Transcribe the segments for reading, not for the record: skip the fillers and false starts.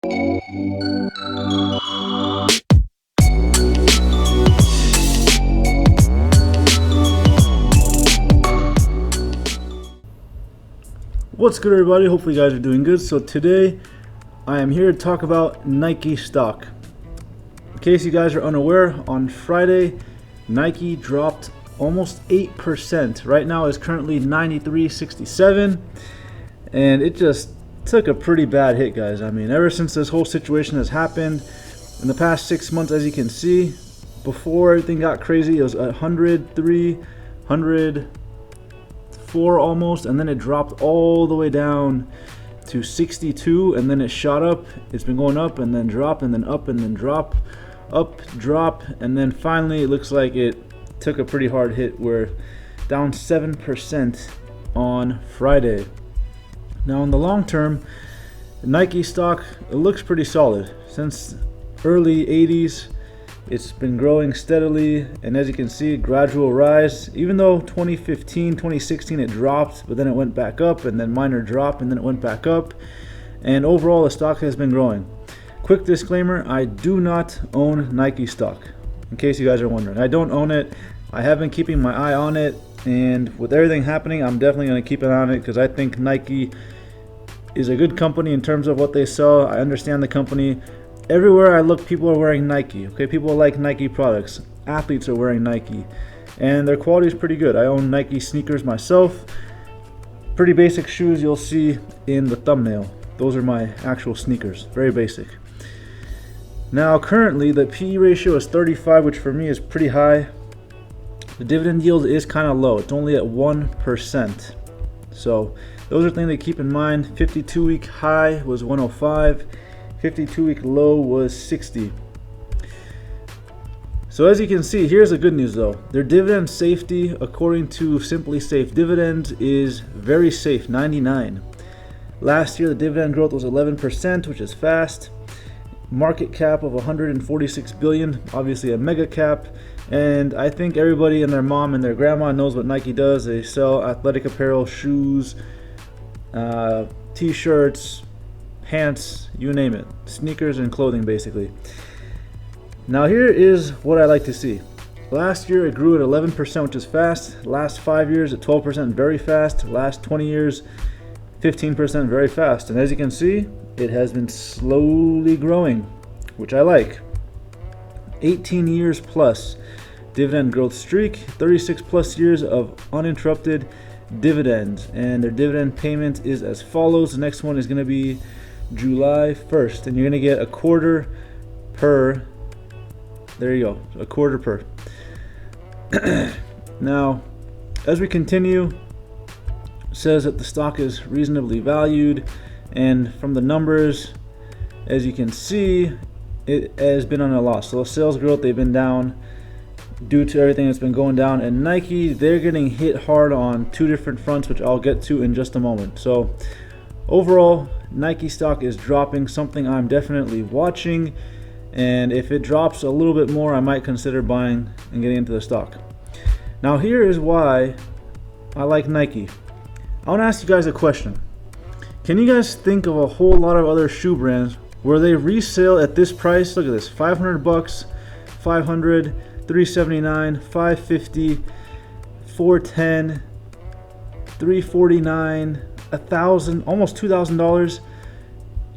What's good, everybody? Hopefully you guys are doing good. So today I am here to talk about Nike stock. In case you guys are unaware, on Friday Nike dropped almost 8%. Right now it's currently 93.67, and it just took a pretty bad hit, guys. I mean, ever since this whole situation has happened in the past 6 months, as you can see, before everything got crazy, it was 103, 104 almost, and then it dropped all the way down to 62, and then it shot up. It's been going up and then drop and then up and then drop, up, drop, and then finally it looks like it took a pretty hard hit. We're down 7% on Friday. Now in the long term, Nike stock, it looks pretty solid. Since early 80s, it's been growing steadily, and as you can see, gradual rise. Even though 2015, 2016 it dropped, but then it went back up, and then minor drop, and then it went back up, and overall the stock has been growing. Quick disclaimer, I do not own Nike stock, in case you guys are wondering. I don't own it. I have been keeping my eye on it, and with everything happening, I'm definitely going to keep an eye on it because I think Nike is a good company in terms of what they sell. I understand the company. Everywhere I look, people are wearing Nike. Okay, people like Nike products. Athletes are wearing Nike, and their quality is pretty good. I own Nike sneakers myself. Pretty basic shoes you'll see in the thumbnail. Those are my actual sneakers. Very basic. Now currently the PE ratio is 35, which for me is pretty high. The dividend yield is kind of low. It's only at 1%. So those are things to keep in mind. 52-week high was 105. 52-week low was 60. So as you can see, here's the good news though. Their dividend safety, according to Simply Safe Dividends, is very safe, 99. Last year the dividend growth was 11%, which is fast. Market cap of 146 billion, obviously a mega cap. And I think everybody and their mom and their grandma knows what Nike does. They sell athletic apparel, shoes, t-shirts, pants, you name it, sneakers and clothing basically. Now here is what I like to see. Last year it grew at 11%, which is fast. Last 5 years at 12%, very fast. Last 20 years, 15%, very fast. And as you can see, it has been slowly growing, which I like. 18 years plus dividend growth streak, 36 plus years of uninterrupted dividends, and their dividend payment is as follows. The next one is going to be July 1st, and you're going to get a quarter per. There you go, a quarter per. Now, as we continue, it says that the stock is reasonably valued, and from the numbers, as you can see, it has been on a loss. So sales growth, they've been down due to everything that's been going down. And Nike, they're getting hit hard on two different fronts, which I'll get to in just a moment. So overall, Nike stock is dropping, something I'm definitely watching. And if it drops a little bit more, I might consider buying and getting into the stock. Now here is why I like Nike. I want to ask you guys a question. Can you guys think of a whole lot of other shoe brands where they resale at this price? Look at this, 500 bucks, 500, 379, 550, 410, 349, 1,000, almost $2,000.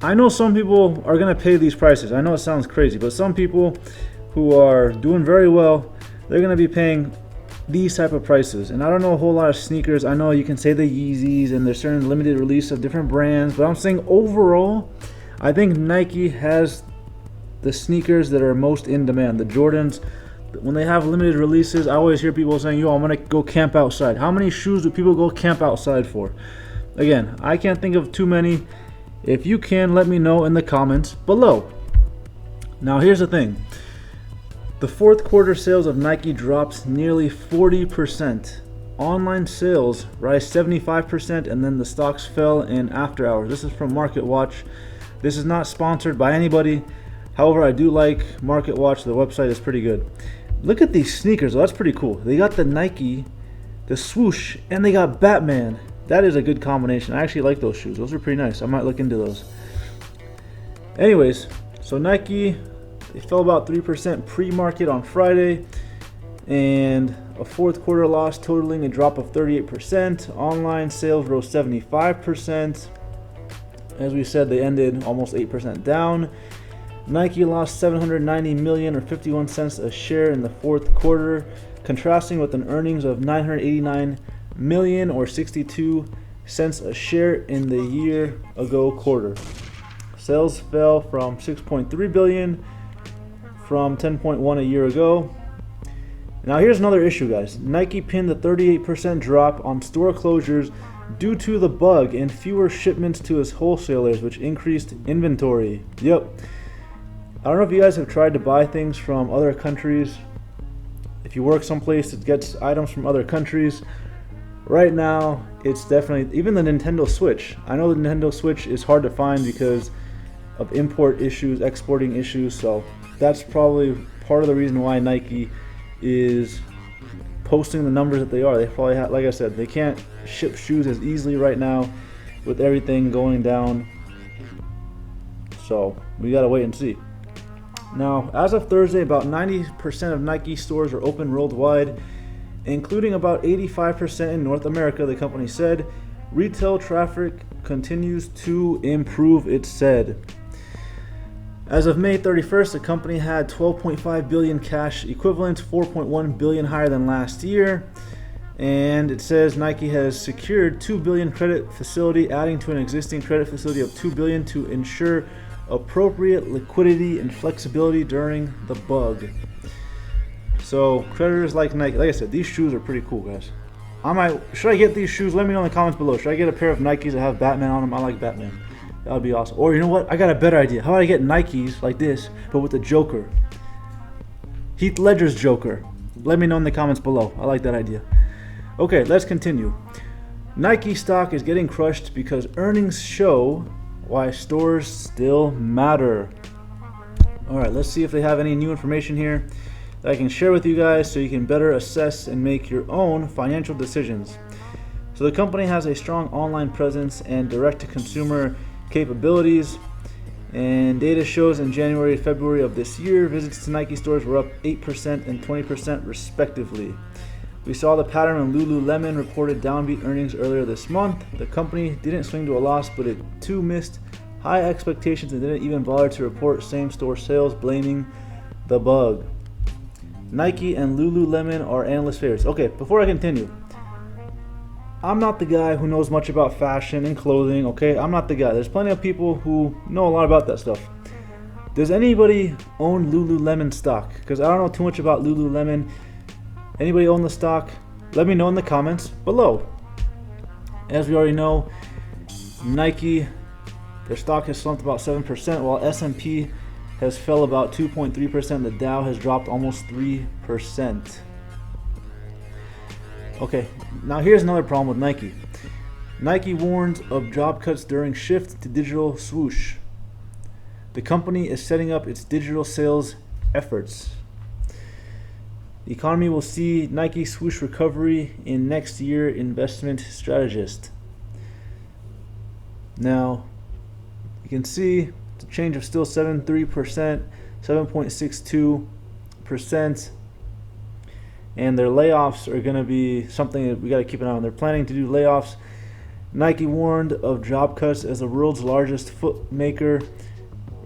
I know some people are gonna pay these prices. I know it sounds crazy, but some people who are doing very well, they're gonna be paying these type of prices. And I don't know a whole lot of sneakers. I know you can say the Yeezys and there's certain limited release of different brands, but I'm saying overall, I think Nike has the sneakers that are most in demand. The Jordans, when they have limited releases, I always hear people saying, yo, I'm gonna go camp outside. How many shoes do people go camp outside for? Again, I can't think of too many. If you can, let me know in the comments below. Now here's the thing. The fourth quarter sales of Nike drops nearly 40%. Online sales rise 75%, and then the stocks fell in after hours. This is from Market Watch. This is not sponsored by anybody. However, I do like Market Watch. The website is pretty good. Look at these sneakers. Oh, that's pretty cool. They got the Nike, the swoosh, and they got Batman. That is a good combination. I actually like those shoes. Those are pretty nice. I might look into those. Anyways, so Nike, they fell about 3% pre-market on Friday, and a fourth quarter loss totaling a drop of 38%. Online sales rose 75%. As we said, they ended almost 8% down. Nike lost $790 million or 51 cents a share in the fourth quarter, contrasting with an earnings of $989 million or 62 cents a share in the year ago quarter. Sales fell from $6.3 billion from $10.1 a year ago. Now here's another issue, guys. Nike pinned the 38% drop on store closures due to the bug and fewer shipments to its wholesalers, which increased inventory. Yep. I don't know if you guys have tried to buy things from other countries. If you work someplace that gets items from other countries, right now it's definitely, even the Nintendo Switch. I know the Nintendo Switch is hard to find because of import issues, exporting issues, so that's probably part of the reason why Nike is posting the numbers that they are. They probably have, like I said, they can't ship shoes as easily right now with everything going down, so we gotta wait and see. Now, as of Thursday, about 90% of Nike stores are open worldwide, including about 85% in North America, the company said. Retail traffic continues to improve, it said. As of May 31st, the company had 12.5 billion cash equivalents, 4.1 billion higher than last year. And it says Nike has secured $2 billion credit facility, adding to an existing credit facility of $2 billion to ensure appropriate liquidity and flexibility during the bug. So creditors like Nike, like I said, these shoes are pretty cool, guys. Should I get these shoes? Let me know in the comments below. Should I get a pair of Nikes that have Batman on them? I like Batman. That would be awesome. Or you know what? I got a better idea. How about I get Nikes like this, but with the Joker? Heath Ledger's Joker. Let me know in the comments below. I like that idea. Okay, let's continue. Nike stock is getting crushed because earnings show why stores still matter. Alright, let's see if they have any new information here that I can share with you guys so you can better assess and make your own financial decisions. So the company has a strong online presence and direct-to-consumer capabilities, and data shows in January and February of this year, visits to Nike stores were up 8% and 20% respectively. We saw the pattern when Lululemon reported downbeat earnings earlier this month. The company didn't swing to a loss, but it too missed high expectations and didn't even bother to report same-store sales, blaming the bug. Nike and Lululemon are analyst favorites. Okay, before I continue, I'm not the guy who knows much about fashion and clothing, okay? I'm not the guy. There's plenty of people who know a lot about that stuff. Does anybody own Lululemon stock? Because I don't know too much about Lululemon. Anybody own the stock? Let me know in the comments below. As we already know, Nike, their stock has slumped about 7%, while S&P has fell about 2.3%. The Dow has dropped almost 3%. Okay, now here's another problem with Nike. Nike warns of job cuts during shift to digital swoosh. The company is setting up its digital sales efforts. The economy will see Nike swoosh recovery in next year, investment strategist. Now, you can see the change of still 7.3%, 7.62%, and their layoffs are going to be something that we got to keep an eye on. They're planning to do layoffs. Nike warned of job cuts as the world's largest foot maker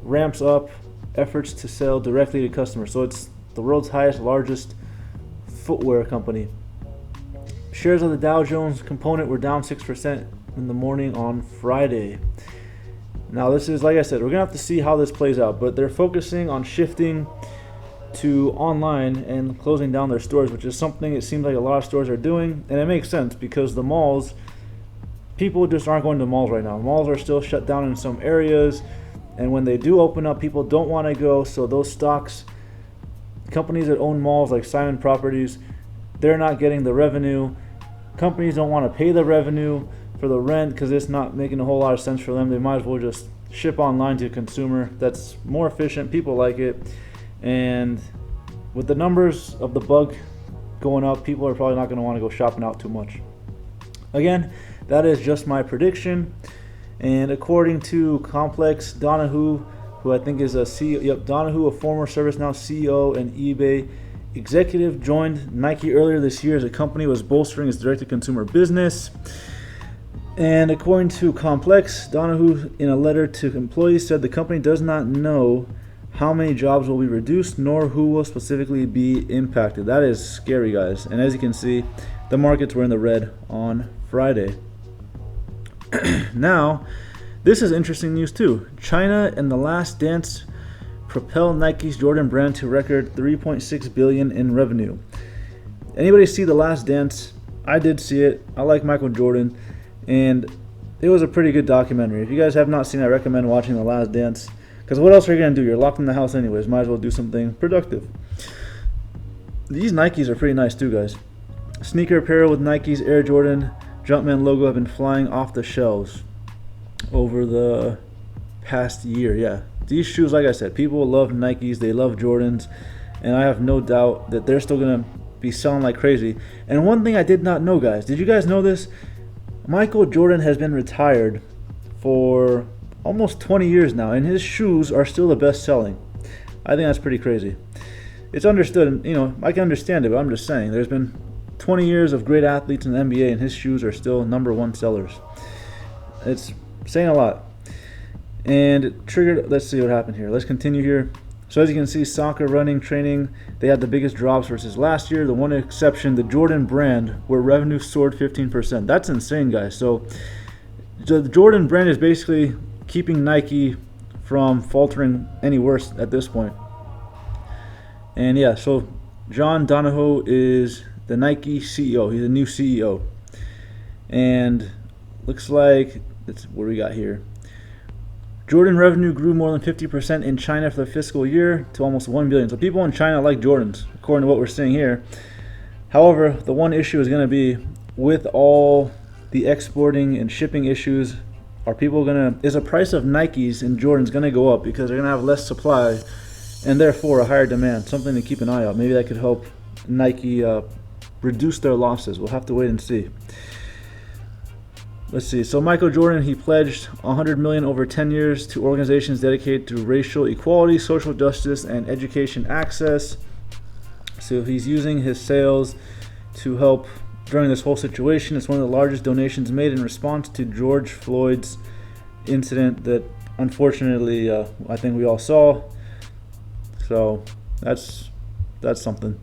ramps up efforts to sell directly to customers. So it's the world's largest footwear company. Shares of the Dow Jones component were down 6% in the morning on Friday. Now this is, like I said, we're gonna have to see how this plays out, but they're focusing on shifting to online and closing down their stores, which is something it seems like a lot of stores are doing, and it makes sense because the malls, people just aren't going to malls right now. Malls are still shut down in some areas, and when they do open up, people don't want to go, so those stocks, companies that own malls like Simon Properties, they're not getting the revenue. Companies don't want to pay the revenue for the rent because it's not making a whole lot of sense for them. They might as well just ship online to consumer. That's more efficient. People like it. And with the numbers of the bug going up, people are probably not going to want to go shopping out too much. Again, that is just my prediction. And according to Complex Donahue, who I think is a CEO. Yep, Donahue, a former ServiceNow CEO and eBay executive, joined Nike earlier this year as the company was bolstering its direct-to-consumer business. And according to Complex, Donahue, in a letter to employees, said the company does not know how many jobs will be reduced nor who will specifically be impacted. That is scary, guys. And as you can see, the markets were in the red on Friday. Now, this is interesting news too. China and The Last Dance propel Nike's Jordan brand to record $3.6 billion in revenue. Anybody see The Last Dance? I did see it. I like Michael Jordan, and it was a pretty good documentary. If you guys have not seen it, I recommend watching The Last Dance, because what else are you going to do? You're locked in the house anyways. Might as well do something productive. These Nikes are pretty nice too, guys. Sneaker apparel with Nike's Air Jordan Jumpman logo have been flying off the shelves over the past year. Yeah, these shoes, like I said, people love Nikes, they love Jordans, and I have no doubt that they're still gonna be selling like crazy. And one thing I did not know, guys, did you guys know this? Michael Jordan has been retired for almost 20 years now, and his shoes are still the best selling. I think that's pretty crazy. It's understood, you know, I can understand it, but I'm just saying, there's been 20 years of great athletes in the NBA, and his shoes are still #1 sellers. It's saying a lot. And it triggered, let's see what happened here. Let's continue here. So as you can see, soccer, running, training, they had the biggest drops versus last year. The one exception, the Jordan brand, where revenue soared 15%. That's insane, guys. So the Jordan brand is basically keeping Nike from faltering any worse at this point. And yeah, so John Donahoe is the Nike CEO. He's a new CEO. And looks like, that's what we got here. Jordan revenue grew more than 50% in China for the fiscal year to almost $1 billion. So people in China like Jordans, according to what we're seeing here. However, the one issue is going to be, with all the exporting and shipping issues, is the price of Nikes and Jordans going to go up because they're going to have less supply and therefore a higher demand? Something to keep an eye on. Maybe that could help Nike reduce their losses. We'll have to wait and see. Let's see. So Michael Jordan, he pledged $100 million over 10 years to organizations dedicated to racial equality, social justice, and education access. So he's using his sales to help during this whole situation. It's one of the largest donations made in response to George Floyd's incident that unfortunately I think we all saw. So that's something.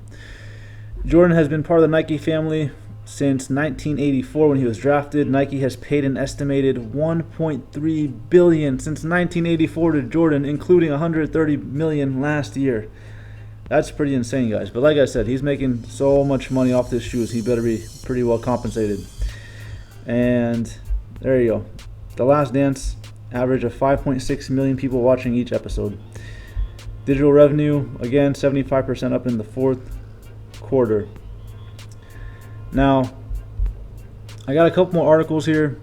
Jordan has been part of the Nike family since 1984 when he was drafted. Nike has paid an estimated $1.3 billion since 1984 to Jordan, including $130 million last year. That's pretty insane, guys. But like I said, he's making so much money off his shoes, he better be pretty well compensated. And there you go. The Last Dance, average of 5.6 million people watching each episode. Digital revenue, again, 75% up in the fourth quarter. Now, I got a couple more articles here.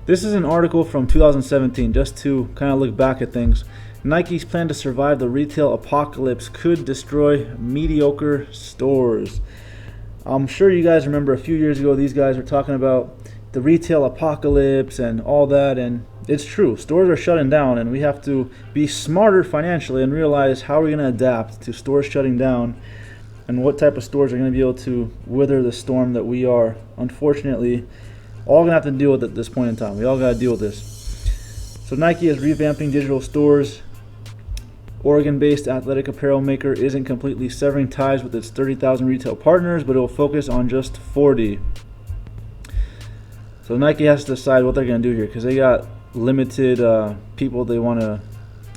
This is an article from 2017, just to kind of look back at things. Nike's plan to survive the retail apocalypse could destroy mediocre stores. I'm sure you guys remember a few years ago, these guys were talking about the retail apocalypse and all that, and it's true. Stores are shutting down, and we have to be smarter financially and realize how we're going to adapt to stores shutting down and what type of stores are going to be able to weather the storm that we are, unfortunately, all going to have to deal with at this point in time. We all got to deal with this. So Nike is revamping digital stores. Oregon-based athletic apparel maker isn't completely severing ties with its 30,000 retail partners, but it will focus on just 40. So Nike has to decide what they're going to do here, because they got limited people they want to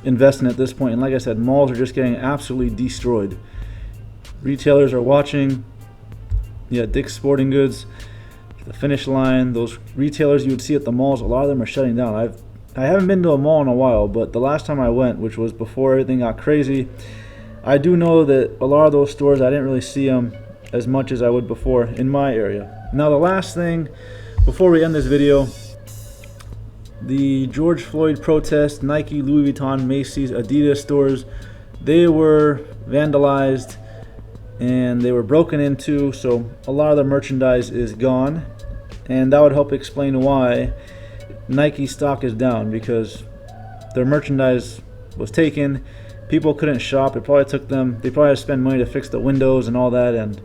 invest in at this point. And like I said, malls are just getting absolutely destroyed. Retailers are watching. Yeah, Dick's Sporting Goods, the Finish Line, those retailers you would see at the malls, a lot of them are shutting down. I haven't been to a mall in a while, but the last time I went, which was before everything got crazy, I do know that a lot of those stores, I didn't really see them as much as I would before in my area. Now, the last thing, before we end this video, the George Floyd protest, Nike, Louis Vuitton, Macy's, Adidas stores, they were vandalized and they were broken into, so a lot of the merchandise is gone, and that would help explain why Nike stock is down, because their merchandise was taken. People couldn't shop. It probably took them, they probably had to spend money to fix the windows and all that, and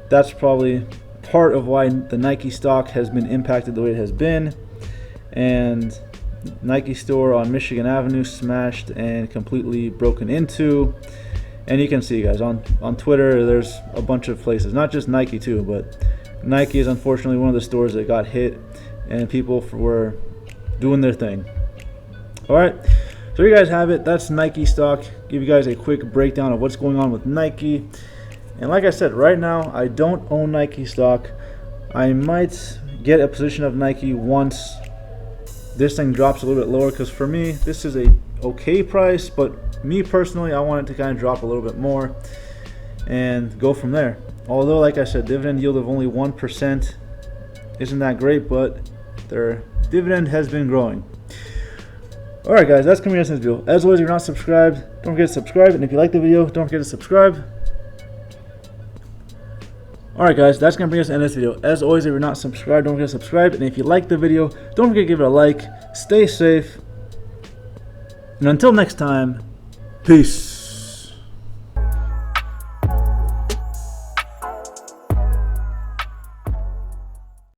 that's probably part of why the Nike stock has been impacted the way it has been. And Nike store on Michigan Avenue smashed and completely broken into. And you can see, guys, on Twitter, there's a bunch of places, not just Nike too, but Nike is unfortunately one of the stores that got hit, and people were doing their thing. All right, so you guys have it. That's Nike stock. Give you guys a quick breakdown of what's going on with Nike. And like I said, right now I don't own Nike stock. I might get a position of Nike once this thing drops a little bit lower, because for me this is a okay price, but me personally, I want it to kind of drop a little bit more and go from there. Although, like I said, dividend yield of only 1% isn't that great, but their dividend has been growing. Alright guys, that's coming in this video. As always, if you're not subscribed, don't forget to subscribe, and if you like the video, don't forget to subscribe. Alright guys, that's going to bring us to the end of this video. As always, if you're not subscribed, don't forget to subscribe, and if you like the video, don't forget to give it a like. Stay safe, and until next time, peace.